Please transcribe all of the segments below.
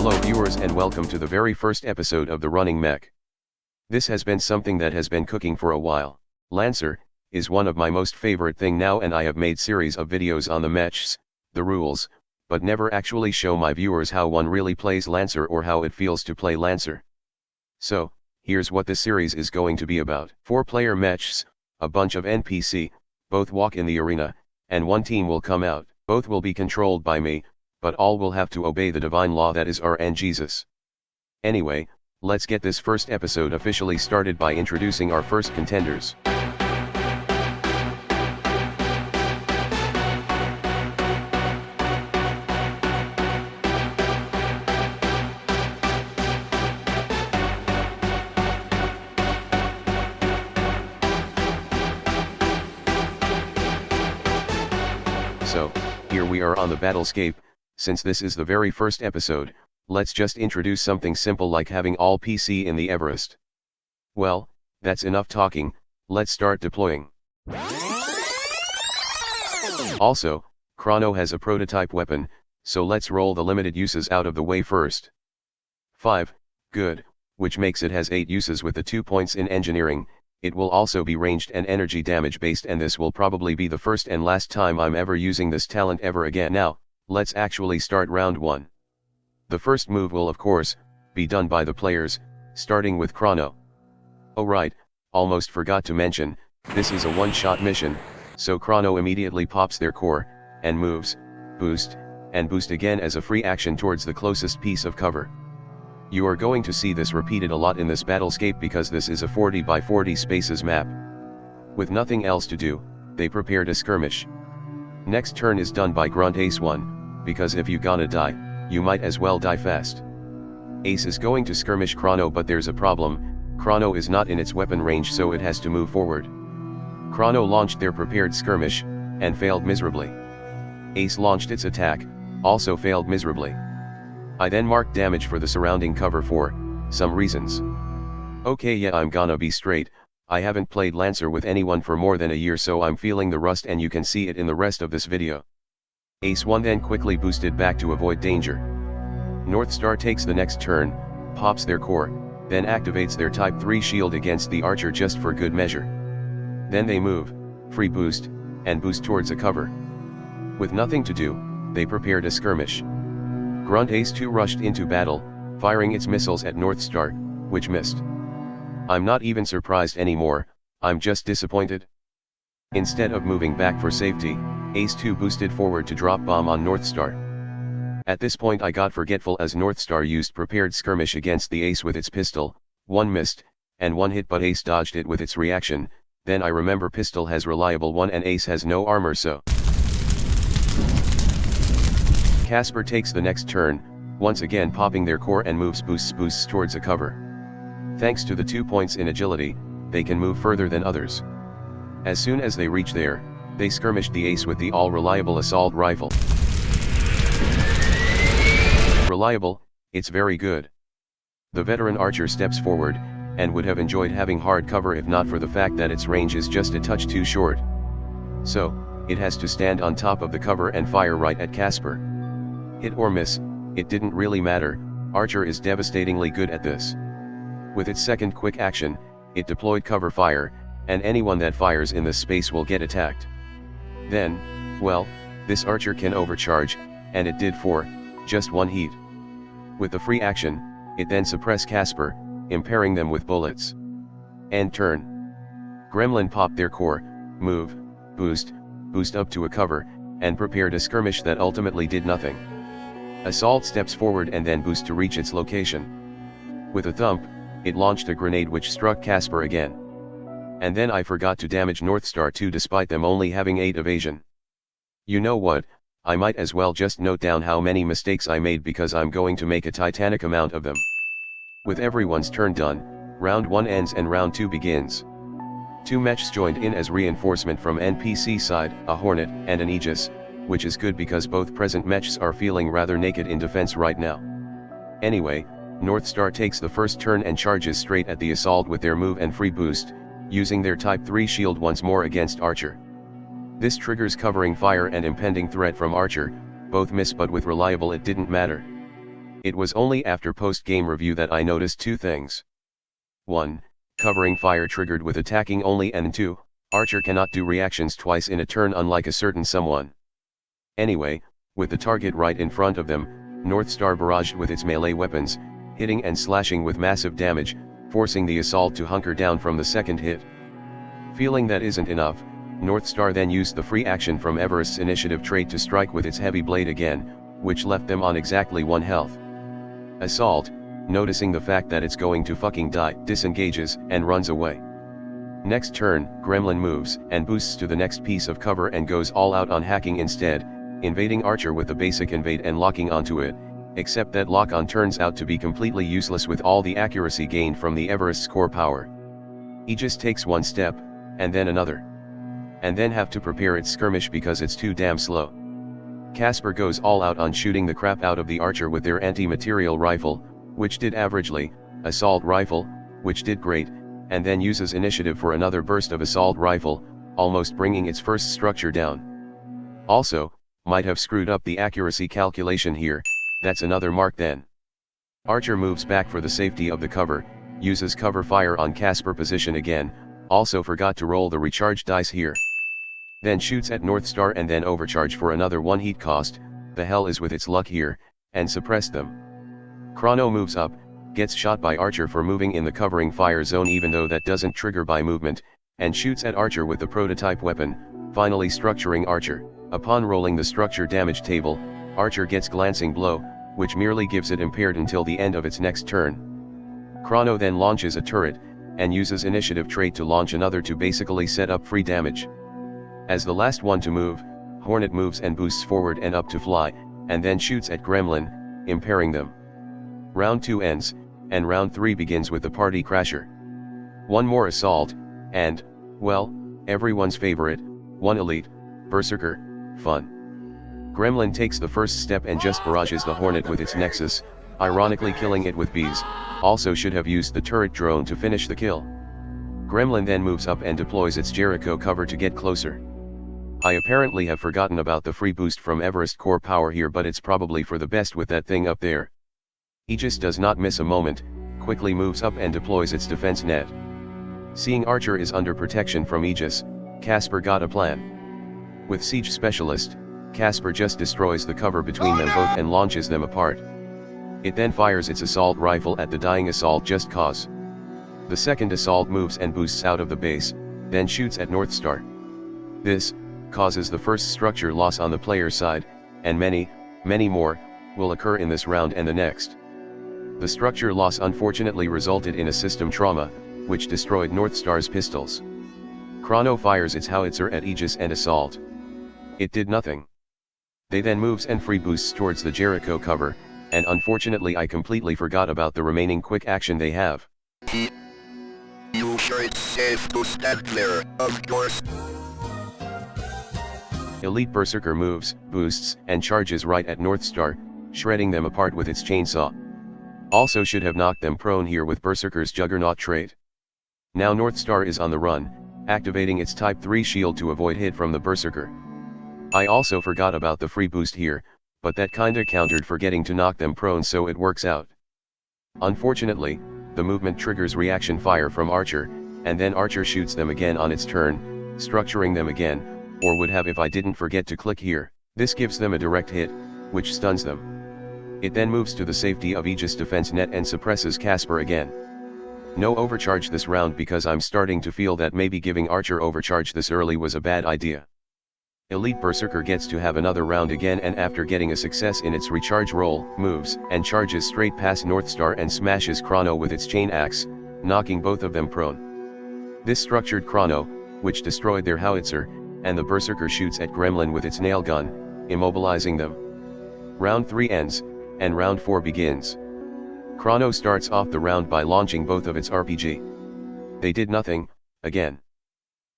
Hello viewers and welcome to the very first episode of the Running Mech. This has been something that has been cooking for a while. Lancer is one of my most favorite thing now, and I have made series of videos on the mechs, the rules, but never actually show my viewers how one really plays Lancer or how it feels to play Lancer. So, here's what this series is going to be about. 4-player mechs, a bunch of NPC, both walk in the arena, and one team will come out. Both will be controlled by me, but all will have to obey the divine law that is RNGesus. Anyway, let's get this first episode officially started by introducing our first contenders. So, here we are on the battlescape. Since this is the very first episode, let's just introduce something simple like having all PC in the Everest. Well, that's enough talking, let's start deploying. Also, Chrono has a prototype weapon, so let's roll the limited uses out of the way first. 5, good, which makes it has 8 uses with the 2 points in engineering. It will also be ranged and energy damage based, and this will probably be the first and last time I'm ever using this talent ever again. Now, let's actually start round 1. The first move will of course, be done by the players, starting with Chrono. Oh right, almost forgot to mention, this is a one-shot mission, so Chrono immediately pops their core, and moves, boost, and boost again as a free action towards the closest piece of cover. You are going to see this repeated a lot in this battlescape because this is a 40 by 40 spaces map. With nothing else to do, they prepare to skirmish. Next turn is done by Grunt Ace 1, because if you gonna die, you might as well die fast. Ace is going to skirmish Chrono, but there's a problem, Chrono is not in its weapon range, so it has to move forward. Chrono launched their prepared skirmish, and failed miserably. Ace launched its attack, also failed miserably. I then marked damage for the surrounding cover for some reasons. Okay, yeah, I'm gonna be straight, I haven't played Lancer with anyone for more than a year, so I'm feeling the rust, and you can see it in the rest of this video. Ace 1 then quickly boosted back to avoid danger. North Star takes the next turn, pops their core, then activates their Type 3 shield against the archer just for good measure. Then they move, free boost, and boost towards a cover. With nothing to do, they prepare to skirmish. Grunt Ace 2 rushed into battle, firing its missiles at North Star, which missed. I'm not even surprised anymore, I'm just disappointed. Instead of moving back for safety, Ace 2 boosted forward to drop bomb on North Star. At this point I got forgetful as North Star used prepared skirmish against the Ace with its pistol, 1 missed, and 1 hit, but Ace dodged it with its reaction. Then I remember pistol has reliable 1 and Ace has no armor, so Casper takes the next turn, once again popping their core and moves boosts towards a cover. Thanks to the 2 points in agility, they can move further than others. As soon as they reach there, they skirmished the Ace with the all-reliable assault rifle. Reliable, it's very good. The veteran archer steps forward, and would have enjoyed having hard cover if not for the fact that its range is just a touch too short. So, it has to stand on top of the cover and fire right at Casper. Hit or miss, it didn't really matter, Archer is devastatingly good at this. With its second quick action, it deployed cover fire, and anyone that fires in this space will get attacked. Then, well, this Archer can overcharge, and it did for just 1 heat. With the free action, it then suppressed Casper, impairing them with bullets. End turn. Gremlin popped their core, move, boost up to a cover, and prepare to skirmish that ultimately did nothing. Assault steps forward and then boost to reach its location. With a thump, it launched a grenade which struck Casper again. And then I forgot to damage North Star 2 despite them only having 8 evasion. You know what, I might as well just note down how many mistakes I made because I'm going to make a titanic amount of them. With everyone's turn done, round 1 ends and round 2 begins. 2 mechs joined in as reinforcement from NPC side, a Hornet and an Aegis, which is good because both present mechs are feeling rather naked in defense right now. Anyway, North Star takes the first turn and charges straight at the assault with their move and free boost, using their Type 3 shield once more against Archer. This triggers covering fire and impending threat from Archer, both miss, but with reliable it didn't matter. It was only after post-game review that I noticed two things. 1. Covering fire triggered with attacking only, and 2. Archer cannot do reactions twice in a turn unlike a certain someone. Anyway, with the target right in front of them, Northstar barraged with its melee weapons, hitting and slashing with massive damage, forcing the assault to hunker down from the second hit. Feeling that isn't enough, Northstar then used the free action from Everest's initiative trait to strike with its heavy blade again, which left them on exactly 1 health. Assault, noticing the fact that it's going to fucking die, disengages and runs away. Next turn, Gremlin moves and boosts to the next piece of cover and goes all out on hacking instead, invading Archer with the basic invade and locking onto it, except that lock-on turns out to be completely useless with all the accuracy gained from the Everest's core power. Aegis takes 1 step, and then another. And then have to prepare its skirmish because it's too damn slow. Casper goes all out on shooting the crap out of the Archer with their anti-material rifle, which did averagely, assault rifle, which did great, and then uses initiative for another burst of assault rifle, almost bringing its first structure down. Also, might have screwed up the accuracy calculation here, that's another mark then. Archer moves back for the safety of the cover, uses cover fire on Casper position again, also forgot to roll the recharge dice here. Then shoots at Northstar and then overcharge for another 1 heat cost, the hell is with its luck here, and suppress them. Chrono moves up, gets shot by Archer for moving in the covering fire zone even though that doesn't trigger by movement, and shoots at Archer with the prototype weapon, finally structuring Archer. Upon rolling the structure damage table, Archer gets glancing blow, which merely gives it impaired until the end of its next turn. Chrono then launches a turret, and uses initiative trait to launch another to basically set up free damage. As the last one to move, Hornet moves and boosts forward and up to fly, and then shoots at Gremlin, impairing them. Round 2 ends, and round 3 begins with the party crasher. 1 more assault, and, well, everyone's favorite, 1 elite, Berserker, fun. Gremlin takes the first step and just barrages the Hornet with its Nexus, ironically killing it with bees, also should have used the turret drone to finish the kill. Gremlin then moves up and deploys its Jericho cover to get closer. I apparently have forgotten about the free boost from Everest core power here, but it's probably for the best with that thing up there. Aegis does not miss a moment, quickly moves up and deploys its defense net. Seeing Archer is under protection from Aegis, Casper got a plan. With Siege Specialist, Casper just destroys the cover between them both and launches them apart. It then fires its assault rifle at the dying assault just cause. The second assault moves and boosts out of the base, then shoots at Northstar. This causes the first structure loss on the player side, and many more will occur in this round and the next. The structure loss unfortunately resulted in a system trauma, which destroyed Northstar's pistols. Chrono fires its howitzer at Aegis and assault. It did nothing. They then moves and free boosts towards the Jericho cover, and unfortunately I completely forgot about the remaining quick action they have. You sure it's safe to stand there, of course. Elite Berserker moves, boosts, and charges right at Northstar, shredding them apart with its chainsaw. Also should have knocked them prone here with Berserker's Juggernaut trait. Now Northstar is on the run, activating its Type 3 shield to avoid hit from the Berserker. I also forgot about the free boost here, but that kinda countered forgetting to knock them prone, so it works out. Unfortunately, the movement triggers reaction fire from Archer, and then Archer shoots them again on its turn, structuring them again, or would have if I didn't forget to click here. This gives them a direct hit, which stuns them. It then moves to the safety of Aegis defense net and suppresses Casper again. No overcharge this round because I'm starting to feel that maybe giving Archer overcharge this early was a bad idea. Elite Berserker gets to have another round again, and after getting a success in its recharge roll, moves and charges straight past Northstar and smashes Chrono with its chain axe, knocking both of them prone. This structured Chrono, which destroyed their howitzer, and the Berserker shoots at Gremlin with its nail gun, immobilizing them. Round 3 ends, and round 4 begins. Chrono starts off the round by launching both of its RPG. They did nothing, again.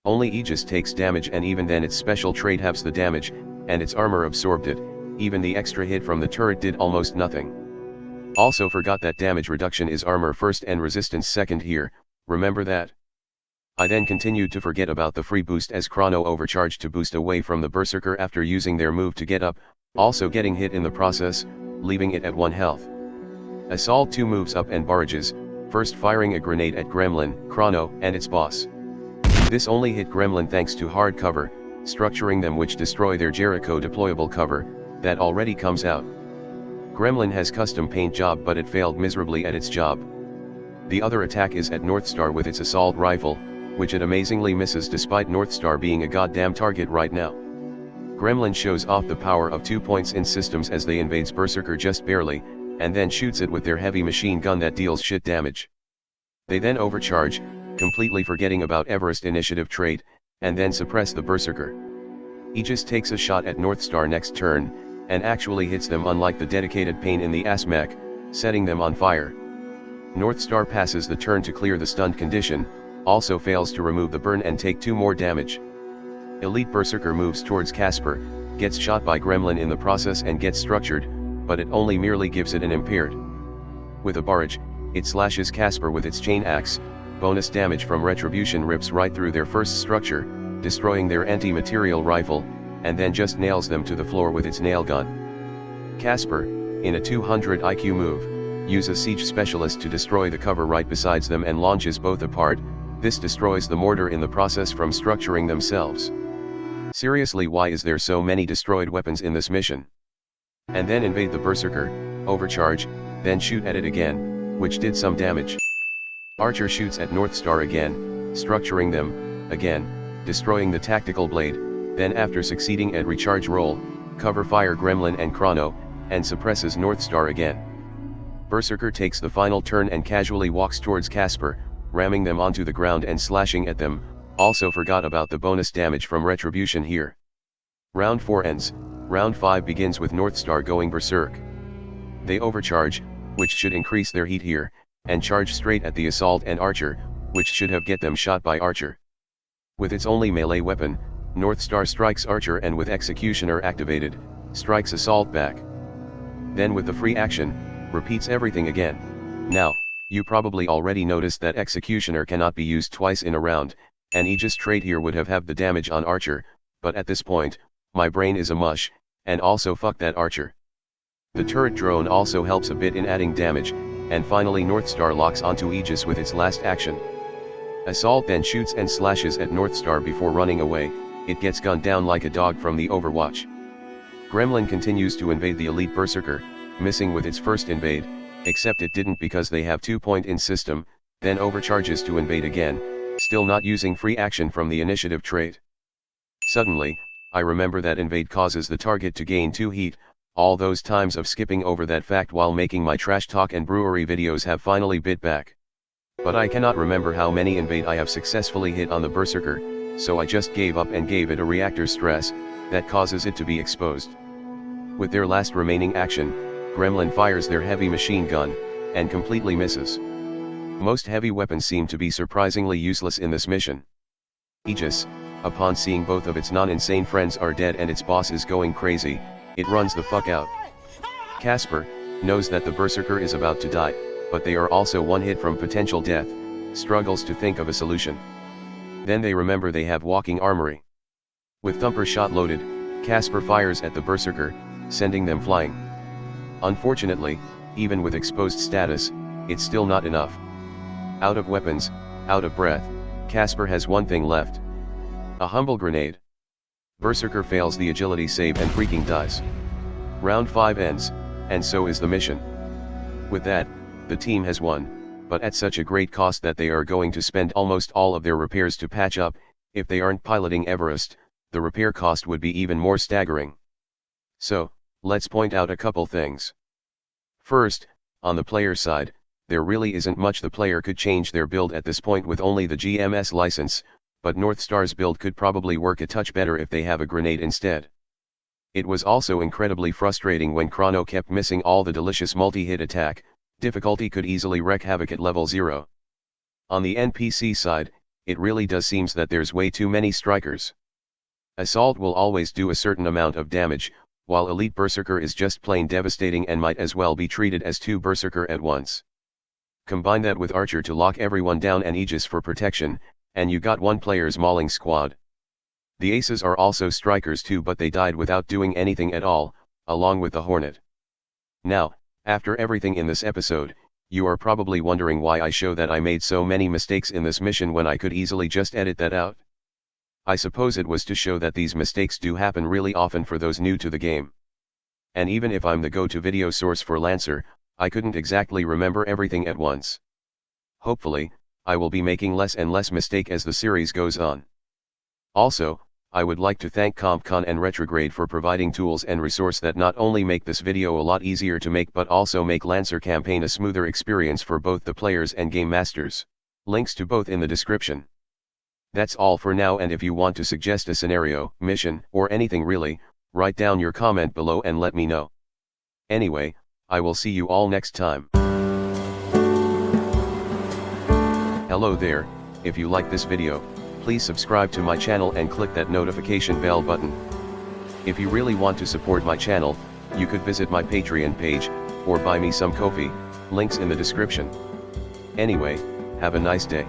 Only Aegis takes damage, and even then its special trait halves the damage, and its armor absorbed it. Even the extra hit from the turret did almost nothing. Also forgot that damage reduction is armor first and resistance second here, remember that. I then continued to forget about the free boost as Chrono overcharged to boost away from the Berserker after using their move to get up, also getting hit in the process, leaving it at 1 health. Assault 2 moves up and barrages, first firing a grenade at Gremlin, Chrono, and its boss. This only hit Gremlin thanks to hard cover, structuring them which destroy their Jericho deployable cover, that already comes out. Gremlin has custom paint job but it failed miserably at its job. The other attack is at Northstar with its assault rifle, which it amazingly misses despite Northstar being a goddamn target right now. Gremlin shows off the power of 2 points in systems as they invades Berserker just barely, and then shoots it with their heavy machine gun that deals shit damage. They then overcharge, completely forgetting about Everest initiative trait, and then suppress the Berserker. Aegis takes a shot at Northstar next turn, and actually hits them unlike the dedicated pain in the ass mech, setting them on fire. Northstar passes the turn to clear the stunned condition, also fails to remove the burn and take 2 more damage. Elite Berserker moves towards Casper, gets shot by Gremlin in the process and gets structured, but it only merely gives it an impaired. With a barrage, it slashes Casper with its chain axe, bonus damage from Retribution rips right through their first structure, destroying their anti-material rifle, and then just nails them to the floor with its nail gun. Casper, in a 200 IQ move, uses Siege Specialist to destroy the cover right besides them and launches both apart. This destroys the mortar in the process from structuring themselves. Seriously, why is there so many destroyed weapons in this mission? And then invade the Berserker, overcharge, then shoot at it again, which did some damage. Archer shoots at Northstar again, structuring them, again, destroying the tactical blade, then after succeeding at recharge roll, cover fire Gremlin and Chrono, and suppresses Northstar again. Berserker takes the final turn and casually walks towards Casper, ramming them onto the ground and slashing at them, also forgot about the bonus damage from Retribution here. Round 4 ends, round 5 begins with Northstar going berserk. They overcharge, which should increase their heat here, and charge straight at the Assault and Archer, which should have get them shot by Archer. With its only melee weapon, Northstar strikes Archer and with Executioner activated, strikes Assault back. Then with the free action, repeats everything again. Now, you probably already noticed that Executioner cannot be used twice in a round, and Aegis trait here would have the damage on Archer, but at this point, my brain is a mush, and also fuck that Archer. The turret drone also helps a bit in adding damage, and finally Northstar locks onto Aegis with its last action. Assault then shoots and slashes at Northstar before running away, it gets gunned down like a dog from the Overwatch. Gremlin continues to invade the Elite Berserker, missing with its first invade, except it didn't because they have 2 point in system, then overcharges to invade again, still not using free action from the initiative trait. Suddenly, I remember that invade causes the target to gain 2 heat, all those times of skipping over that fact while making my trash talk and brewery videos have finally bit back. But I cannot remember how many invade I have successfully hit on the Berserker, so I just gave up and gave it a reactor stress, that causes it to be exposed. With their last remaining action, Gremlin fires their heavy machine gun, and completely misses. Most heavy weapons seem to be surprisingly useless in this mission. Aegis, upon seeing both of its non-insane friends are dead and its boss is going crazy, it runs the fuck out. Casper knows that the Berserker is about to die, but they are also one hit from potential death, struggles to think of a solution. Then they remember they have walking armory. With thumper shot loaded, Casper fires at the Berserker, sending them flying. Unfortunately, even with exposed status, it's still not enough. Out of weapons, out of breath, Casper has one thing left. A humble grenade. Berserker fails the agility save and freaking dies. Round 5 ends, and so is the mission. With that, the team has won, but at such a great cost that they are going to spend almost all of their repairs to patch up. If they aren't piloting Everest, the repair cost would be even more staggering. So, let's point out a couple things. First, on the player side, there really isn't much the player could change their build at this point with only the GMS license, but Northstar's build could probably work a touch better if they have a grenade instead. It was also incredibly frustrating when Chrono kept missing all the delicious multi-hit attack, difficulty could easily wreak havoc at level 0. On the NPC side, it really does seems that there's way too many strikers. Assault will always do a certain amount of damage, while Elite Berserker is just plain devastating and might as well be treated as 2 Berserker at once. Combine that with Archer to lock everyone down and Aegis for protection, and you got one player's mauling squad. The Aces are also strikers too, but they died without doing anything at all, along with the Hornet. Now, After everything in this episode, you are probably wondering why I show that I made so many mistakes in this mission when I could easily just edit that out. I suppose it was to show that these mistakes do happen really often for those new to the game. And even if I'm the go-to video source for Lancer, I couldn't exactly remember everything at once. Hopefully, I will be making less and less mistake as the series goes on. Also, I would like to thank CompCon and Retrograde for providing tools and resource that not only make this video a lot easier to make but also make Lancer campaign a smoother experience for both the players and game masters. Links to both in the description. That's all for now, and if you want to suggest a scenario, mission, or anything really, write down your comment below and let me know. Anyway, I will see you all next time. Hello there, if you like this video, please subscribe to my channel and click that notification bell button. If you really want to support my channel, you could visit my Patreon page, or buy me some coffee, links in the description. Anyway, have a nice day.